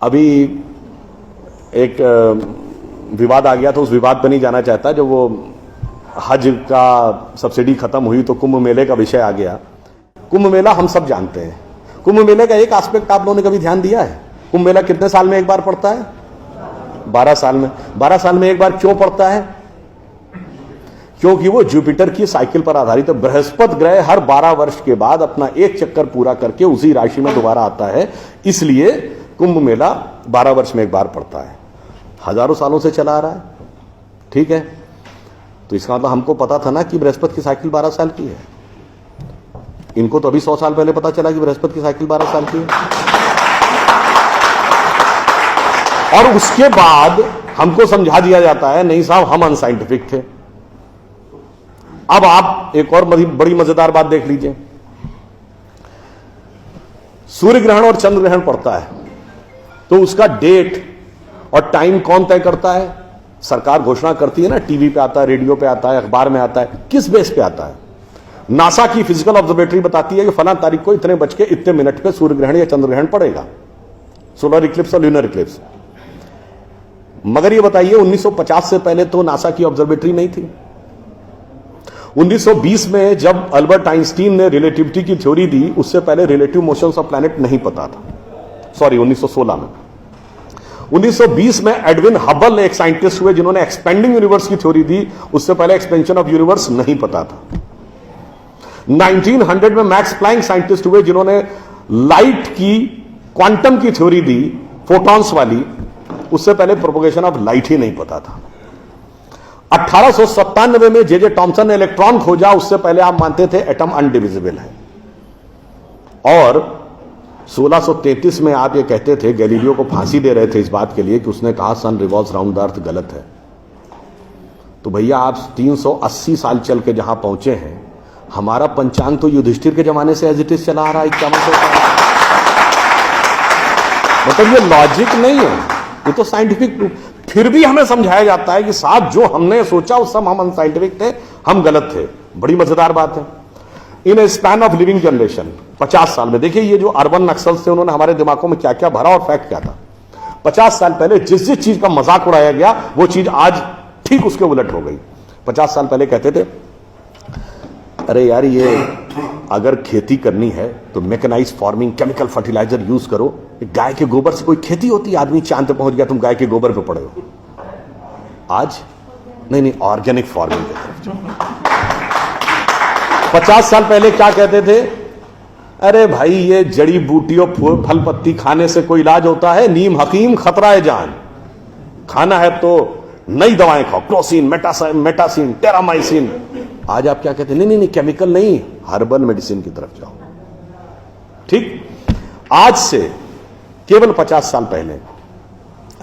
अभी एक विवाद आ गया था, उस विवाद पर नहीं जाना चाहता। जब वो हज का सब्सिडी खत्म हुई तो कुंभ मेले का विषय आ गया। कुंभ मेला हम सब जानते हैं। कुंभ मेले का एक एस्पेक्ट आप लोगों ने कभी ध्यान दिया है? कुंभ मेला कितने साल में एक बार पड़ता है? 12 साल में। 12 साल में एक बार क्यों पड़ता है? क्योंकि वो जुपिटर की साइकिल पर आधारित है। बृहस्पति ग्रह हर 12 वर्ष के बाद अपना एक चक्कर पूरा करके उसी राशि में दोबारा आता है, इसलिए कुंभ मेला 12 वर्ष में एक बार पड़ता है। हजारों सालों से चला आ रहा है, ठीक है। तो इसका मतलब हमको पता था ना कि बृहस्पति की साइकिल 12 साल की है। इनको तो अभी 100 साल पहले पता चला कि बृहस्पति की साइकिल 12 साल की है। और उसके बाद हमको समझा दिया जाता है नहीं साहब हम अनसाइंटिफिक थे। अब आप एक और बड़ी मजेदार बात देख लीजिए। सूर्य ग्रहण और चंद्र ग्रहण पड़ता है तो उसका डेट और टाइम कौन तय करता है? सरकार घोषणा करती है ना, टीवी पे आता है, रेडियो पे आता है, अखबार में आता है। किस बेस पे आता है? नासा की फिजिकल ऑब्जर्वेटरी बताती है कि फलां तारीख को इतने बज के इतने मिनट पे सूर्य ग्रहण या चंद्र ग्रहण पड़ेगा, सोलर इक्लिप्स और ल्यूनर इक्लिप्स। मगर ये बताइए 1950 से पहले तो नासा की ऑब्जर्वेटरी नहीं थी। 1920 में जब अल्बर्ट आइंस्टीन ने रिलेटिविटी की थ्योरी दी, उससे पहले रिलेटिव मोशंस ऑफ प्लैनेट नहीं पता था। सॉरी, 1916 में। 1920 में एडविन हबल एक साइंटिस्ट हुए जिन्होंने एक्सपेंडिंग यूनिवर्स की थ्योरी दी, उससे पहले एक्सपेंशन ऑफ यूनिवर्स नहीं पता था। 1900 में मैक्स प्लैंक साइंटिस्ट हुए जिन्होंने लाइट की क्वांटम की थ्योरी दी, फोटॉन्स वाली, उससे पहले प्रोपगेशन ऑफ लाइट ही नहीं पता था। 1897 में जे टॉमसन ने इलेक्ट्रॉन खोजा, उससे पहले आप मानते थे एटम अनडिविजिबल है। और 1633 में आप ये कहते थे, गैलीलियो को फांसी दे रहे थे इस बात के लिए कि उसने कहा सन रिवॉल्व्स राउंड द अर्थ गलत है। तो भैया आप 380 साल चल के जहां पहुंचे हैं, हमारा पंचांग तो युधिष्ठिर के जमाने से एज इट इज चला आ रहा है 51 साल। मतलब ये लॉजिक नहीं है, ये तो साइंटिफिक प्रूफ। फिर भी हमें समझाया जाता है कि साहब जो हमने सोचा उस सब हम अनसाइंटिफिक थे, हम गलत थे। बड़ी मजेदार बात है। इन ए स्पैन ऑफ लिविंग जनरेशन, 50 साल में देखिए ये जो अर्बन नक्सल्स थे उन्होंने हमारे दिमागों में क्या क्या भरा और फैक्ट क्या था। 50 साल पहले जिस जिस चीज का मजाक उड़ाया गया वो चीज आज ठीक उसके उलट हो गई। 50 साल पहले कहते थे अरे यार ये अगर खेती करनी है तो mechanised farming, chemical fertiliser use करो। गाय के गोबर से कोई खेती होती है? आदमी चांद पे पहुंच गया, तुम गाय के गोबर पे पड़े हो। आज नहीं, ऑर्गेनिक फार्मिंग की तरफ। 50 साल पहले क्या कहते थे? अरे भाई ये जड़ी बूटियों फल पत्ती खाने से कोई इलाज होता है? नीम हकीम खतरा है जान। खाना है तो नई दवाएं खाओ, क्लोसिन, मेटासिन, टेरामाइसिन। आज आप क्या कहते हैं? नहीं, केमिकल नहीं, हर्बल मेडिसिन की तरफ जाओ। ठीक, आज से केवल 50 साल पहले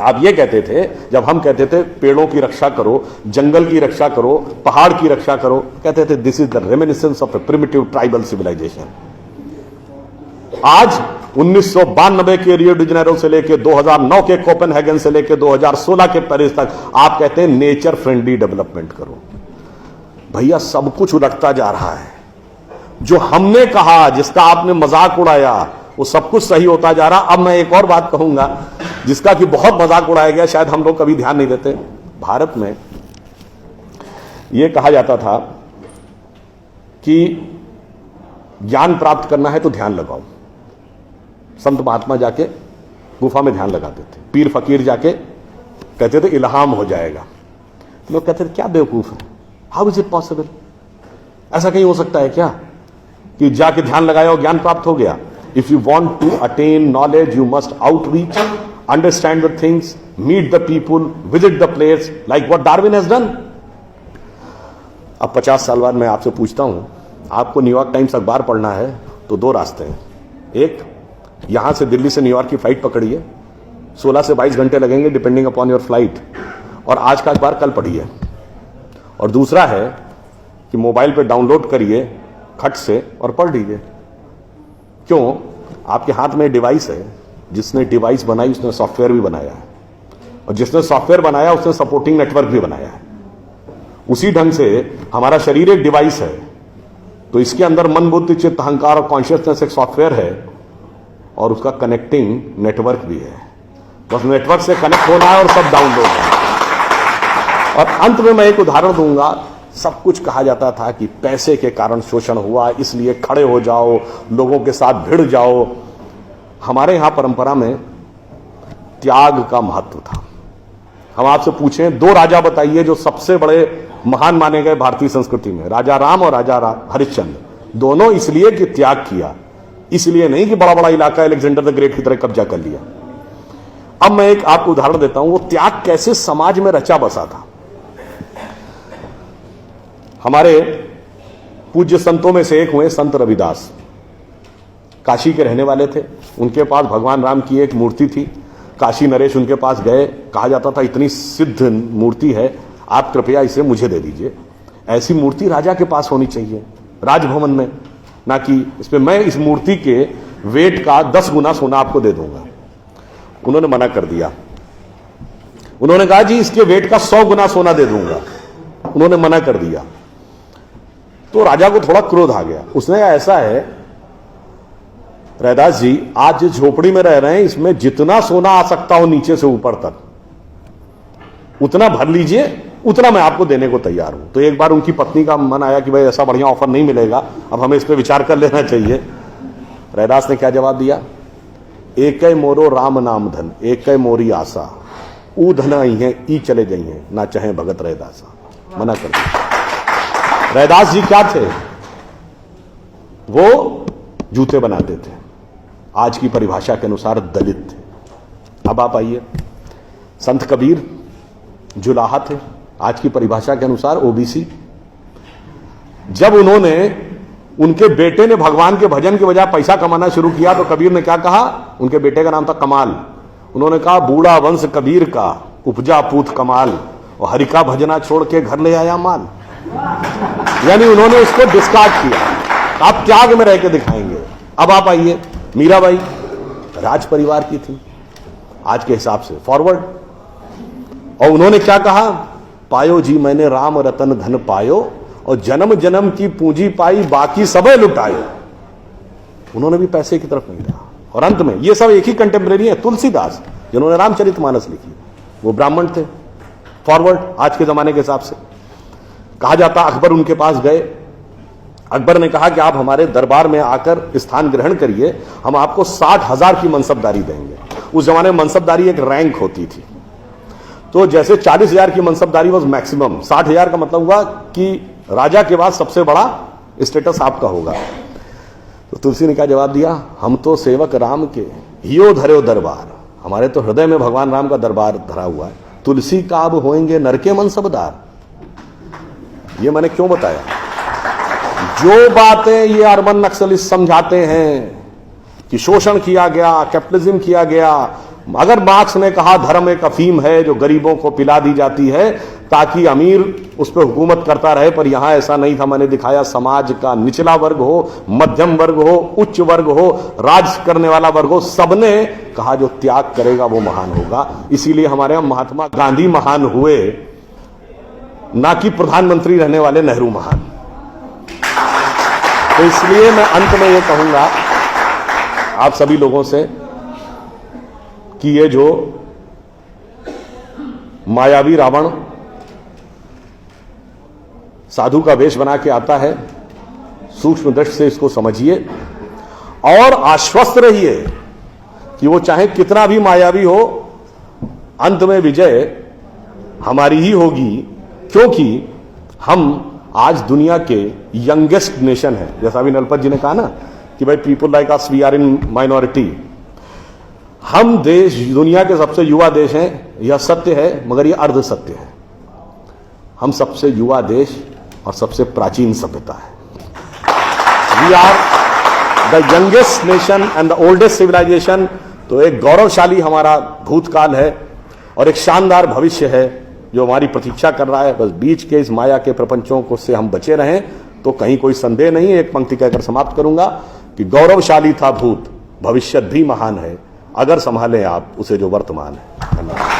आप ये कहते थे, जब हम कहते थे पेड़ों की रक्षा करो, जंगल की रक्षा करो, पहाड़ की रक्षा करो, कहते थे this is the reminiscence of a primitive tribal civilisation. आज 1992 के रियो डी जेनेरो से लेकर 2009 के कोपेनहेगन से लेकर 2016 के पेरिस तक आप कहते हैं नेचर फ्रेंडली डेवलपमेंट करो। भैया सब कुछ उलटता जा रहा है। जो हमने कहा, जिसका आपने मजाक उड़ाया, वो सब कुछ सही होता जा रहा। अब मैं एक और बात कहूंगा जिसका कि बहुत मजाक उड़ाया गया, शायद हम लोग कभी ध्यान नहीं देते। भारत में यह कहा जाता था कि ज्ञान प्राप्त करना है तो ध्यान लगाओ। संत महात्मा जाके गुफा में ध्यान लगाते थे, पीर फकीर जाके कहते थे इल्हाम हो जाएगा। लोग कहते थे क्या बेवकूफ है, हाउ इज इट पॉसिबल? ऐसा कहीं हो सकता है क्या कि जाके ध्यान लगाया और ज्ञान प्राप्त हो गया? If you want to attain knowledge you must outreach, understand the things, meet the people, visit the place, like what Darwin has done. अब 50 साल बाद मैं आपसे पूछता हूं, आपको न्यूयॉर्क टाइम्स अखबार पढ़ना है तो 2 रास्ते हैं। एक, यहां से दिल्ली से न्यूयॉर्क की फ्लाइट पकड़िए, 16 से 22 घंटे लगेंगे डिपेंडिंग अपॉन योर फ्लाइट, और आज का अखबार कल पढ़िए। और दूसरा है कि मोबाइल पे डाउनलोड करिए खट से और पढ़ लीजिए। क्यों? आपके हाथ में डिवाइस है, जिसने डिवाइस बनाई उसने सॉफ्टवेयर भी बनाया है, और जिसने सॉफ्टवेयर बनाया उसने सपोर्टिंग नेटवर्क भी बनाया है। उसी ढंग से हमारा शरीर एक डिवाइस है, तो इसके अंदर मन, बुद्धि, चित्त, अहंकार और कॉन्शियसनेस एक सॉफ्टवेयर है, और उसका कनेक्टिंग नेटवर्क भी है। बस नेटवर्क से कनेक्ट होना है और सब डाउनलोड है। और अंत में मैं एक उदाहरण दूंगा। सब कुछ कहा जाता था कि पैसे के कारण शोषण हुआ, इसलिए खड़े हो जाओ, लोगों के साथ भिड़ जाओ। हमारे यहां परंपरा में त्याग का महत्व था। हम आपसे पूछें, दो राजा बताइए जो सबसे बड़े महान माने गए भारतीय संस्कृति में, राजा राम और राजा हरिश्चंद्र। दोनों इसलिए कि त्याग किया, इसलिए नहीं कि बड़ा बड़ा इलाका अलेक्जेंडर द ग्रेट की तरह कब्जा कर लिया। अब मैं एक आपको उदाहरण देता हूं, वो त्याग कैसे समाज में रचा बसा था। हमारे पूज्य संतों में से एक हुए संत रविदास, काशी के रहने वाले थे। उनके पास भगवान राम की एक मूर्ति थी। काशी नरेश उनके पास गए, कहा जाता था इतनी सिद्ध मूर्ति है, आप कृपया इसे मुझे दे दीजिए। ऐसी मूर्ति राजा के पास होनी चाहिए राजभवन में, ना कि इसमें मैं इस मूर्ति के वेट का 10 गुना सोना आपको दे दूंगा। उन्होंने मना कर दिया। उन्होंने कहा जी इसके वेट का 100 गुना सोना दे दूंगा। उन्होंने मना कर दिया। तो राजा को थोड़ा क्रोध आ गया। उसने कहा ऐसा है रैदास जी, आज जिस झोपड़ी में रह रहे हैं इसमें जितना सोना आ सकता हो नीचे से ऊपर तक उतना भर लीजिए, उतना मैं आपको देने को तैयार हूं। तो एक बार उनकी पत्नी का मन आया कि भाई ऐसा बढ़िया ऑफर नहीं मिलेगा, अब हमें इस पर विचार कर लेना चाहिए। रैदास ने क्या जवाब दिया? एक मोरो राम नाम धन, एक मोरी आशा, ऊ धन आई है ई चले गई हैं, ना चाहे भगत रैदासा। मना कर दिया। रैदास जी क्या थे? वो जूते बनाते थे, आज की परिभाषा के अनुसार दलित थे। अब आप आइए, संत कबीर जुलाहा थे, आज की परिभाषा के अनुसार ओबीसी। जब उनके बेटे ने भगवान के भजन के बजाय पैसा कमाना शुरू किया तो कबीर ने क्या कहा? उनके बेटे का नाम था कमाल। उन्होंने कहा बूढ़ा वंश कबीर का उपजा पूत कमाल, और हरि का भजना छोड़ के घर ले आया माल। यानी उन्होंने उसको डिस्कार्ड किया। आप त्याग में रह के दिखाएंगे। अब आप आइए, मीराबाई राज परिवार की थी आज के हिसाब से, फॉरवर्ड। और उन्होंने क्या कहा? पायो जी मैंने राम रतन धन पायो, और जन्म जन्म की पूंजी पाई बाकी सबे लुटायो। उन्होंने भी पैसे की तरफ नहीं रहा। और अंत में ये सब एक ही कंटेम्परेरी है, तुलसीदास जिन्होंने रामचरितमानस लिखी, वो ब्राह्मण थे, फॉरवर्ड आज के जमाने के हिसाब से। कहा जाता अकबर उनके पास गए। अकबर ने कहा कि आप हमारे दरबार में आकर स्थान ग्रहण करिए, हम आपको 60,000 की मनसबदारी देंगे। उस जमाने में मनसबदारी एक रैंक होती थी। तो जैसे 40,000 की मनसबदारी वॉज मैक्सिमम, 60,000 का मतलब हुआ कि राजा के बाद सबसे बड़ा स्टेटस आपका होगा। तो तुलसी ने क्या जवाब दिया? हम तो सेवक राम के हियो धरो दरबार, हमारे तो हृदय में भगवान राम का दरबार धरा हुआ है। तुलसी का अब होएंगे नर के मनसबदार। ये मैंने क्यों बताया? जो बातें ये अर्बन नक्सलिस्ट समझाते हैं कि शोषण किया गया, कैपिटलिज्म किया गया, अगर मार्क्स ने कहा धर्म एक अफीम है जो गरीबों को पिला दी जाती है ताकि अमीर उस पर हुकूमत करता रहे, पर यहां ऐसा नहीं था। मैंने दिखाया समाज का निचला वर्ग हो, मध्यम वर्ग हो, उच्च वर्ग हो, राज करने वाला वर्ग हो, सबने कहा जो त्याग करेगा वो महान होगा। इसीलिए हमारे यहां महात्मा गांधी महान हुए, ना कि प्रधानमंत्री रहने वाले नेहरू महान। तो इसलिए मैं अंत में ये कहूंगा आप सभी लोगों से कि ये जो मायावी रावण साधु का वेश बना के आता है, सूक्ष्म दृष्टि से इसको समझिए और आश्वस्त रहिए कि वो चाहे कितना भी मायावी हो, अंत में विजय हमारी ही होगी, क्योंकि हम आज दुनिया के यंगेस्ट नेशन है। जैसा अभी नलपत जी ने कहा ना कि भाई people like us we are in minority. हम देश दुनिया के सबसे युवा देश हैं, यह सत्य है, मगर यह अर्ध सत्य है। हम सबसे युवा देश और सबसे प्राचीन सभ्यता है। We are the youngest nation and the oldest civilisation. तो एक गौरवशाली हमारा भूतकाल है और एक शानदार भविष्य है जो हमारी प्रतीक्षा कर रहा है। बस बीच के इस माया के प्रपंचों को से हम बचे रहें तो कहीं कोई संदेह नहीं। एक पंक्ति कहकर समाप्त करूंगा कि गौरवशाली था भूत, भविष्य भी महान है, अगर संभालें आप उसे जो वर्तमान है। धन्यवाद।